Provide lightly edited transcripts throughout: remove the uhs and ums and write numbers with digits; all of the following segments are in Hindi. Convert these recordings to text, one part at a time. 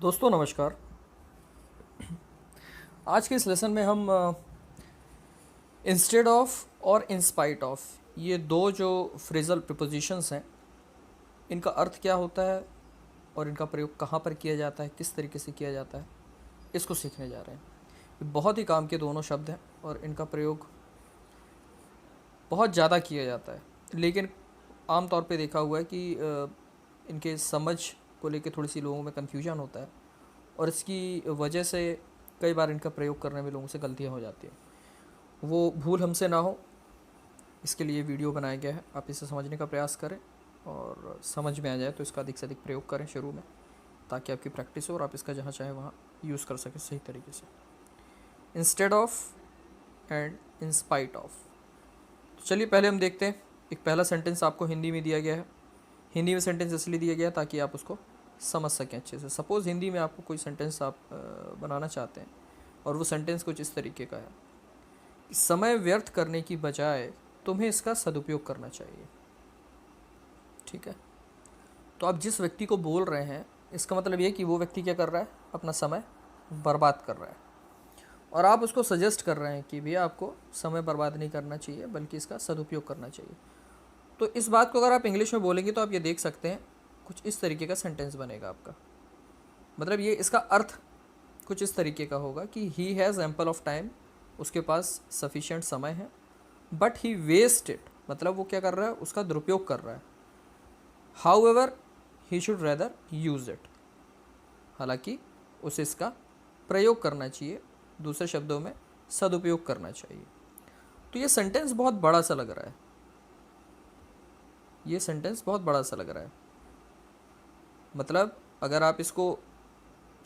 दोस्तों नमस्कार। आज के इस लेसन में हम इंस्टेड ऑफ और इन स्पाइट ऑफ, ये दो जो फ्रेजल प्रिपोजिशंस हैं, इनका अर्थ क्या होता है और इनका प्रयोग कहाँ पर किया जाता है, किस तरीके से किया जाता है, इसको सीखने जा रहे हैं। ये बहुत ही काम के दोनों शब्द हैं और इनका प्रयोग बहुत ज़्यादा किया जाता है, लेकिन आम तौर पे देखा हुआ है कि इनके समझ को लेकर थोड़ी सी लोगों में कन्फ्यूजन होता है और इसकी वजह से कई बार इनका प्रयोग करने में लोगों से गलतियां हो जाती हैं। वो भूल हमसे ना हो, इसके लिए वीडियो बनाया गया है। आप इसे समझने का प्रयास करें और समझ में आ जाए तो इसका अधिक से अधिक प्रयोग करें शुरू में, ताकि आपकी प्रैक्टिस हो और आप इसका जहाँ चाहे वहाँ यूज़ कर सकें सही तरीके से। Instead of and in spite of. तो चलिए पहले हम देखते हैं। एक पहला सेंटेंस आपको हिंदी में दिया गया है। हिंदी में सेंटेंस इसलिए दिया गया ताकि आप उसको समझ सकें अच्छे से। सपोज़ हिंदी में आपको कोई सेंटेंस आप बनाना चाहते हैं और वो सेंटेंस कुछ इस तरीके का है, समय व्यर्थ करने की बजाय तुम्हें इसका सदुपयोग करना चाहिए। ठीक है, तो आप जिस व्यक्ति को बोल रहे हैं, इसका मतलब ये कि वो व्यक्ति क्या कर रहा है, अपना समय बर्बाद कर रहा है और आप उसको सजेस्ट कर रहे हैं कि भैया आपको समय बर्बाद नहीं करना चाहिए बल्कि इसका सदुपयोग करना चाहिए। तो इस बात को अगर आप इंग्लिश में बोलेंगे तो आप ये देख सकते हैं कुछ इस तरीके का सेंटेंस बनेगा आपका। मतलब ये इसका अर्थ कुछ इस तरीके का होगा कि he has ample of time, उसके पास सफिशिएंट समय है, बट ही वेस्ट इट, मतलब वो क्या कर रहा है, उसका दुरुपयोग कर रहा है। How ever he should rather use it, हालांकि उसे इसका प्रयोग करना चाहिए, दूसरे शब्दों में सदुपयोग करना चाहिए। तो ये सेंटेंस बहुत बड़ा सा लग रहा है, ये सेंटेंस बहुत बड़ा सा लग रहा है। मतलब अगर आप इसको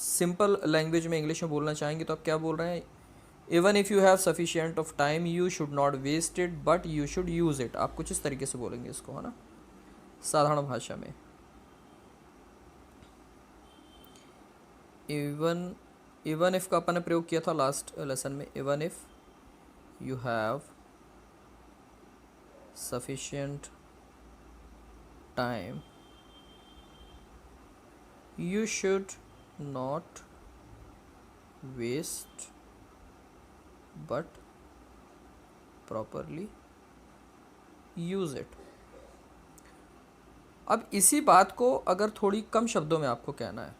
सिंपल लैंग्वेज में इंग्लिश में बोलना चाहेंगे तो आप क्या बोल रहे हैं, even if you have sufficient of time you should not waste it but you should use it. आप कुछ इस तरीके से बोलेंगे इसको, है ना, साधारण भाषा में। इवन इफ़ का अपन ने प्रयोग किया था लास्ट लेसन में। Even if you have sufficient time you should not waste but properly use it। अब इसी बात को अगर थोड़ी कम शब्दों में आपको कहना है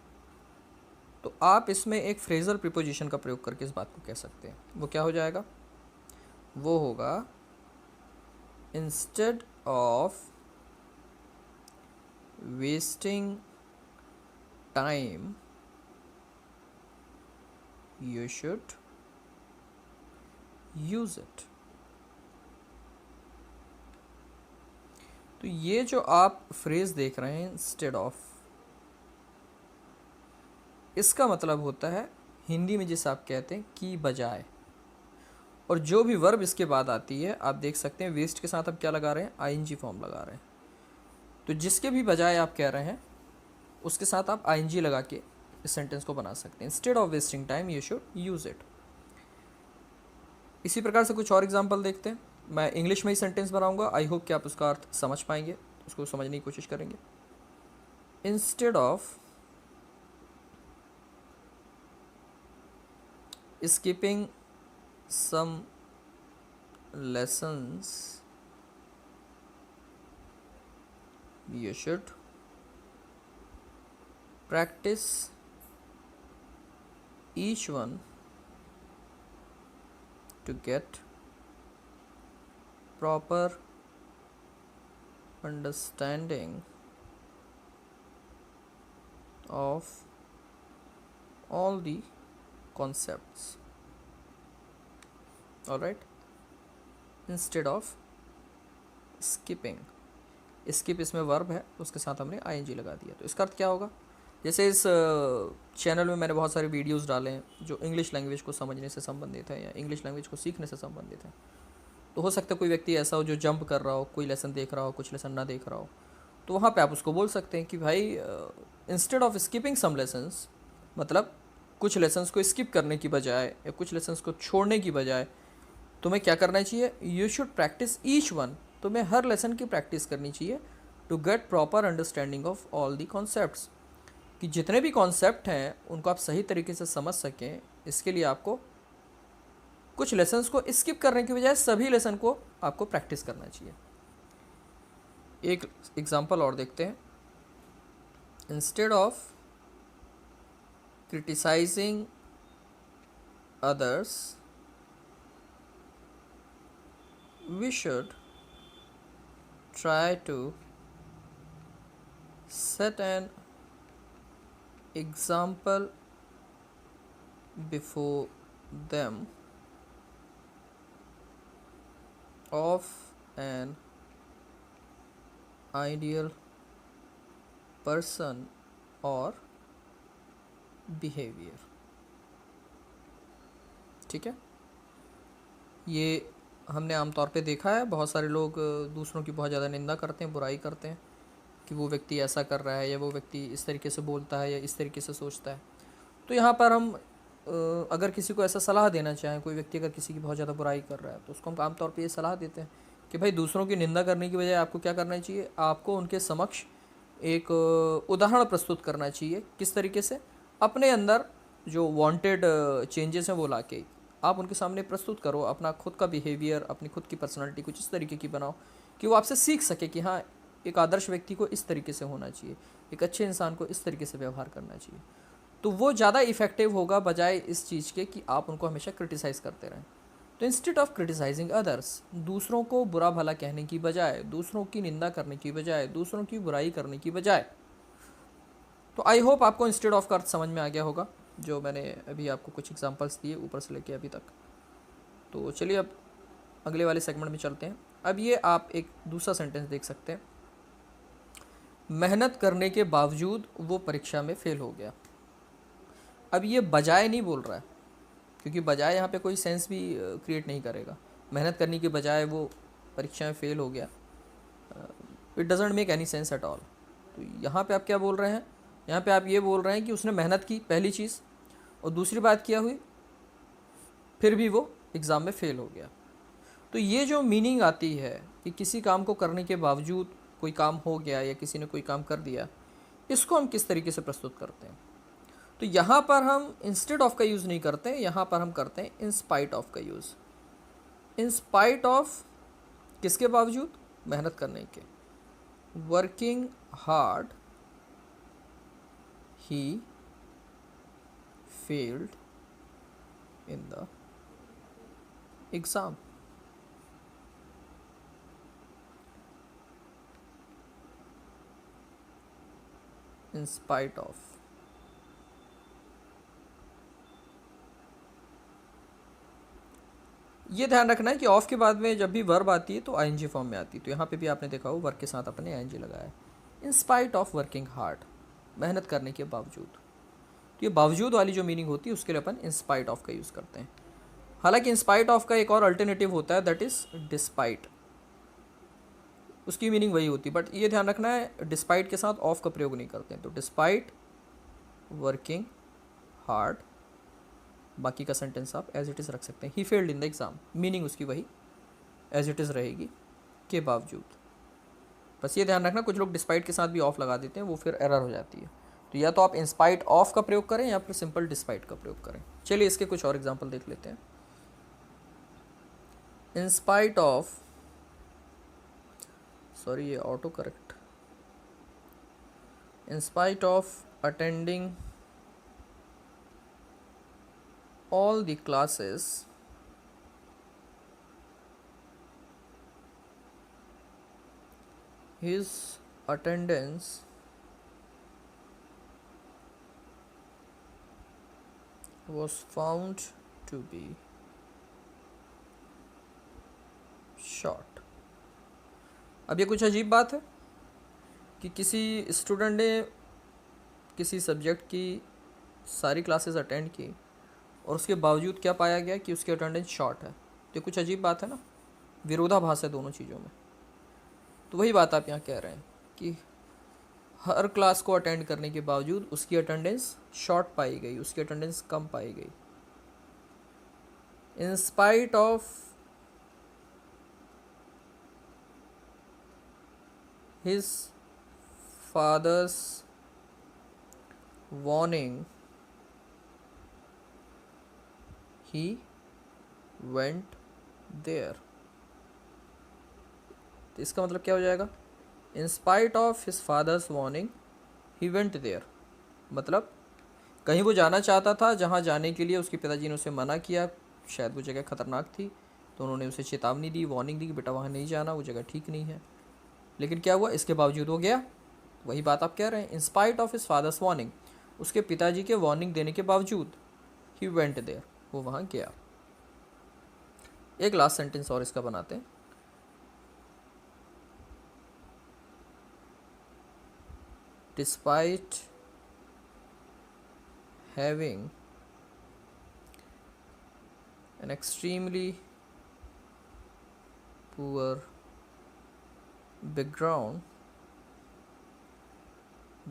तो आप इसमें एक फ्रेजल प्रीपोजिशन का प्रयोग करके इस बात को कह सकते हैं। वो क्या हो जाएगा, वो होगा instead of wasting time you should use it। तो ये जो आप फ्रेज देख रहे हैं इंस्टेड ऑफ, इसका मतलब होता है हिंदी में जिसे आप कहते हैं की बजाय, और जो भी वर्ब इसके बाद आती है आप देख सकते हैं वेस्ट के साथ आप क्या लगा रहे हैं, आईएनजी फॉर्म लगा रहे हैं। तो जिसके भी बजाय आप कह रहे हैं उसके साथ आप आईएनजी लगा के इस सेंटेंस को बना सकते हैं। Instead of wasting time you should use it. इसी प्रकार से कुछ और एग्जांपल देखते हैं। मैं इंग्लिश में ही सेंटेंस बनाऊंगा, आई होप कि आप उसका अर्थ समझ पाएंगे, उसको समझने की कोशिश करेंगे। Instead of skipping some lessons you should practice each one to get proper understanding of all the concepts। all right, instead of skipping, skip इसमें वर्ब है, उसके साथ हमने आईएनजी लगा दिया। तो इसका अर्थ क्या होगा, जैसे इस चैनल में मैंने बहुत सारे वीडियोस डाले हैं जो इंग्लिश लैंग्वेज को समझने से संबंधित है या इंग्लिश लैंग्वेज को सीखने से संबंधित है। तो हो सकता है कोई व्यक्ति ऐसा हो जो जंप कर रहा हो, कोई लेसन देख रहा हो, कुछ लेसन ना देख रहा हो, तो वहाँ पे आप उसको बोल सकते हैं कि भाई instead of skipping some lessons, मतलब कुछ लेसन्स को स्किप करने की बजाय या कुछ लेसन्स को छोड़ने की बजाय तुम्हें क्या करना चाहिए, you should practice each one, तुम्हें हर लेसन की प्रैक्टिस करनी चाहिए to get proper understanding of all the concepts, कि जितने भी कॉन्सेप्ट हैं उनको आप सही तरीके से समझ सकें, इसके लिए आपको कुछ लेसन्स को स्किप करने की बजाय सभी लेसन को आपको प्रैक्टिस करना चाहिए। एक एग्जांपल और देखते हैं। Instead of criticising others, we should try to set an example before them of an ideal person or behavior। ठीक है, ये हमने आमतौर पे देखा है, बहुत सारे लोग दूसरों की बहुत ज़्यादा निंदा करते हैं, बुराई करते हैं कि वो व्यक्ति ऐसा कर रहा है या वो व्यक्ति इस तरीके से बोलता है या इस तरीके से सोचता है। तो यहाँ पर हम अगर किसी को ऐसा सलाह देना चाहें, कोई व्यक्ति अगर किसी की बहुत ज़्यादा बुराई कर रहा है तो उसको हम आमतौर पे ये सलाह देते हैं कि भाई दूसरों की निंदा करने की बजाय आपको क्या करना चाहिए, आपको उनके समक्ष एक उदाहरण प्रस्तुत करना चाहिए। किस तरीके से? अपने अंदर जो वांटेड चेंजेस हैं वो ला के आप उनके सामने प्रस्तुत करो, अपना खुद का बिहेवियर, अपनी खुद की पर्सनालिटी कुछ इस तरीके की बनाओ कि वो आपसे सीख सके कि हाँ, एक आदर्श व्यक्ति को इस तरीके से होना चाहिए, एक अच्छे इंसान को इस तरीके से व्यवहार करना चाहिए। तो वो ज़्यादा इफ़ेक्टिव होगा बजाय इस चीज़ के कि आप उनको हमेशा क्रिटिसाइज़ करते रहें। तो इंस्टेड ऑफ क्रिटिसाइजिंग अदर्स, दूसरों को बुरा भला कहने की बजाय, दूसरों की निंदा करने की बजाय, दूसरों की बुराई करने की बजाय, तो आई होप आपको इंस्टेड ऑफ का अर्थ समझ में आ गया होगा, जो मैंने अभी आपको कुछ एग्जांपल्स दिए ऊपर से लेके अभी तक। तो चलिए अब अगले वाले सेगमेंट में चलते हैं। अब ये आप एक दूसरा सेंटेंस देख सकते हैं। मेहनत करने के बावजूद वो परीक्षा में फेल हो गया। अब ये बजाय नहीं बोल रहा है, क्योंकि बजाय यहाँ पे कोई सेंस भी क्रिएट नहीं करेगा। मेहनत करने के बजाय वो परीक्षा में फेल हो गया, it doesn't make any sense at all. तो यहाँ पे आप क्या बोल रहे हैं? यहाँ पे आप ये बोल रहे हैं कि उसने मेहनत की, पहली चीज़, और दूसरी बात क्या हुई, फिर भी वो एग्ज़ाम में फ़ेल हो गया। तो ये जो मीनिंग आती है कि किसी काम को करने के बावजूद कोई काम हो गया या किसी ने कोई काम कर दिया, इसको हम किस तरीके से प्रस्तुत करते हैं? तो यहाँ पर हम इंस्टेड ऑफ का यूज़ नहीं करते हैं, यहाँ पर हम करते हैं इन स्पाइट ऑफ का यूज़। इन स्पाइट ऑफ किसके बावजूद? मेहनत करने के। Working hard he failed in the exam। in spite of, ये ध्यान रखना है कि ऑफ के बाद में जब भी वर्ब आती है तो आईएनजी फॉर्म में आती है। तो यहाँ पे भी आपने देखा हो वर्क के साथ अपने आईएनजी लगाया है। इन स्पाइट ऑफ वर्किंग हार्ड, मेहनत करने के बावजूद। तो ये बावजूद वाली जो मीनिंग होती है उसके लिए अपन इन स्पाइट ऑफ का यूज़ करते हैं। हालांकि इन स्पाइट ऑफ का एक और अल्टरनेटिव होता है, दैट इज़ डिस्पाइट। उसकी मीनिंग वही होती है, बट ये ध्यान रखना है डिस्पाइट के साथ ऑफ का प्रयोग नहीं करते हैं। तो डिस्पाइट वर्किंग हार्ड, बाकी का सेंटेंस आप एज इट इज़ रख सकते हैं। He failed in the exam, meaning उसकी वही एज इट इज़ रहेगी, के बावजूद। बस ये ध्यान रखना, कुछ लोग डिस्पाइट के साथ भी ऑफ लगा देते हैं, वो फिर एरर हो जाती है। तो या तो आप इंस्पाइट ऑफ का प्रयोग करें या फिर सिंपल डिस्पाइट का प्रयोग करें। चलिए इसके कुछ और एग्जांपल देख लेते हैं। इंस्पाइट ऑफ, सॉरी ये auto correct, in spite of attending all the classes his attendance was found to be short। अब ये कुछ अजीब बात है कि किसी स्टूडेंट ने किसी सब्जेक्ट की सारी क्लासेस अटेंड की और उसके बावजूद क्या पाया गया कि उसकी अटेंडेंस शॉर्ट है। तो कुछ अजीब बात है ना, विरोधाभास है दोनों चीज़ों में। तो वही बात आप यहाँ कह रहे हैं कि हर क्लास को अटेंड करने के बावजूद उसकी अटेंडेंस शॉर्ट पाई गई, उसकी अटेंडेंस कम पाई गई। इन spite of his fathers warning, he went there। तो इसका मतलब क्या हो जाएगा? In spite of his father's warning he went there, मतलब कहीं वो जाना चाहता था जहाँ जाने के लिए उसके पिताजी ने उसे मना किया, शायद वो जगह खतरनाक थी, तो उन्होंने उसे चेतावनी दी, वार्निंग दी कि बेटा वहाँ नहीं जाना, वो जगह ठीक नहीं है। लेकिन क्या हुआ? इसके बावजूद वो गया। वही बात आप कह रहे हैं, इन spite of his father's warning, उसके पिताजी के वार्निंग देने के बावजूद ही वेंट देयर, वो वहाँ गया। एक लास्ट सेंटेंस और इसका बनाते हैं। Despite having an extremely poor background,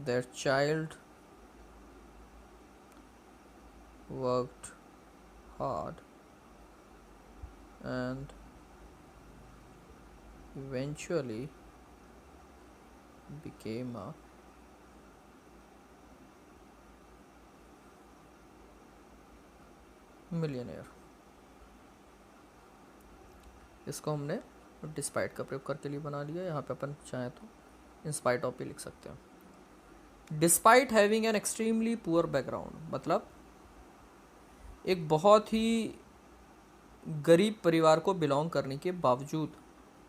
their child worked hard and eventually became a millionaire। इसको हमने डिस्पाइट का प्रयोग करके लिए बना लिया। यहाँ पे अपन चाहें तो इन स्पाइट ऑफ भी लिख सकते हैं। Despite having an extremely poor background, मतलब एक बहुत ही गरीब परिवार को बिलोंग करने के बावजूद,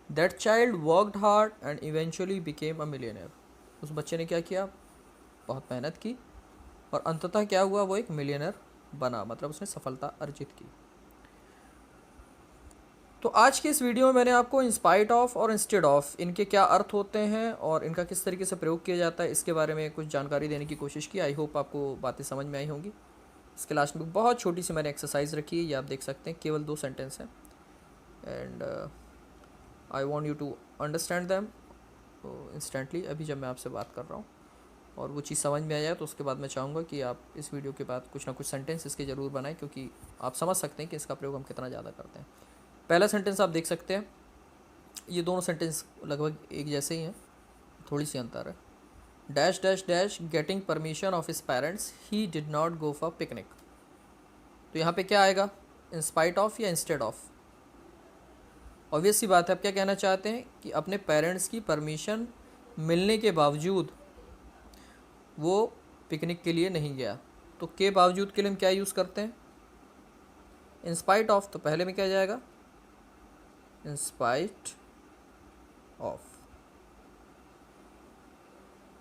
that child worked hard and eventually became a millionaire, उस बच्चे ने क्या किया? बहुत मेहनत की और अंततः क्या हुआ? वो एक मिलियनर बना, मतलब उसने सफलता अर्जित की। तो आज की इस वीडियो में मैंने आपको इंस्पाइट ऑफ और इंस्टेड ऑफ, इनके क्या अर्थ होते हैं और इनका किस तरीके से प्रयोग किया जाता है, इसके बारे में कुछ जानकारी देने की कोशिश की। आई होप आपको बातें समझ में आई होंगी। इसके लास्ट में बहुत छोटी सी मैंने एक्सरसाइज रखी है, ये आप देख सकते हैं, केवल 2 सेंटेंस हैं and I want you to understand them instantly अभी जब मैं आपसे बात कर रहा हूँ, और वो चीज़ समझ में आ जाए तो उसके बाद मैं चाहूँगा कि आप इस वीडियो के बाद कुछ ना कुछ सेंटेंस इसके ज़रूर बनाएं, क्योंकि आप समझ सकते हैं कि इसका प्रयोग हम कितना ज़्यादा करते हैं। पहला सेंटेंस आप देख सकते हैं, ये दोनों सेंटेंस लगभग एक जैसे ही हैं, थोड़ी सी अंतर है। Dash dash dash getting permission of his parents he did not go for picnic. तो यहाँ पे क्या आएगा? इन स्पाइट ऑफ या इंस्टेड ऑफ? ऑब्वियस सी बात है, आप क्या कहना चाहते हैं कि अपने पेरेंट्स की परमिशन मिलने के बावजूद वो पिकनिक के लिए नहीं गया। तो के बावजूद के लिए हम क्या यूज़ करते हैं? इन स्पाइट ऑफ। तो पहले में क्या जाएगा? In spite of.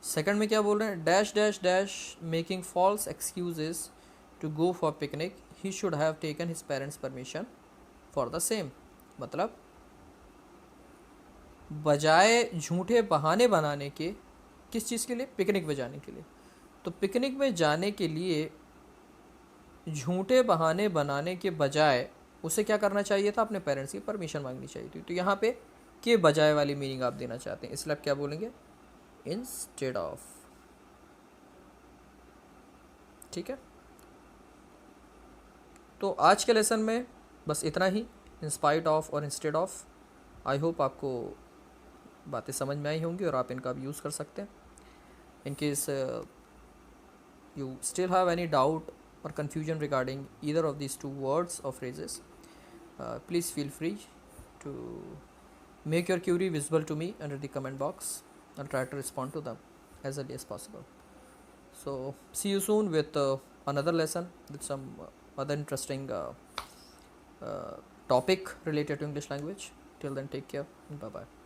सेकंड में क्या बोल रहे हैं? Dash dash dash making false excuses to go for picnic he should have taken his parents permission for the same. मतलब बजाय झूठे बहाने बनाने के, किस चीज़ के लिए? पिकनिक में जाने के लिए। तो पिकनिक में जाने के लिए झूठे बहाने बनाने के बजाय उसे क्या करना चाहिए था? अपने पेरेंट्स की परमिशन मांगनी चाहिए थी। तो यहाँ पे के बजाय वाली मीनिंग आप देना चाहते हैं, इसलिए आप क्या बोलेंगे? Instead of. ठीक है, तो आज के लेसन में बस इतना ही, इंस्पाइट ऑफ और इंस्टेड ऑफ। आई होप आपको बातें समझ में आई होंगी और आप इनका भी यूज़ कर सकते हैं। In case you still have any doubt or confusion regarding either of these 2 words or phrases, please feel free to make your query visible to me under the comment box. I'll try to respond to them as early as possible. So see you soon with another lesson with some other interesting topic related to English language. Till then, take care. Bye bye.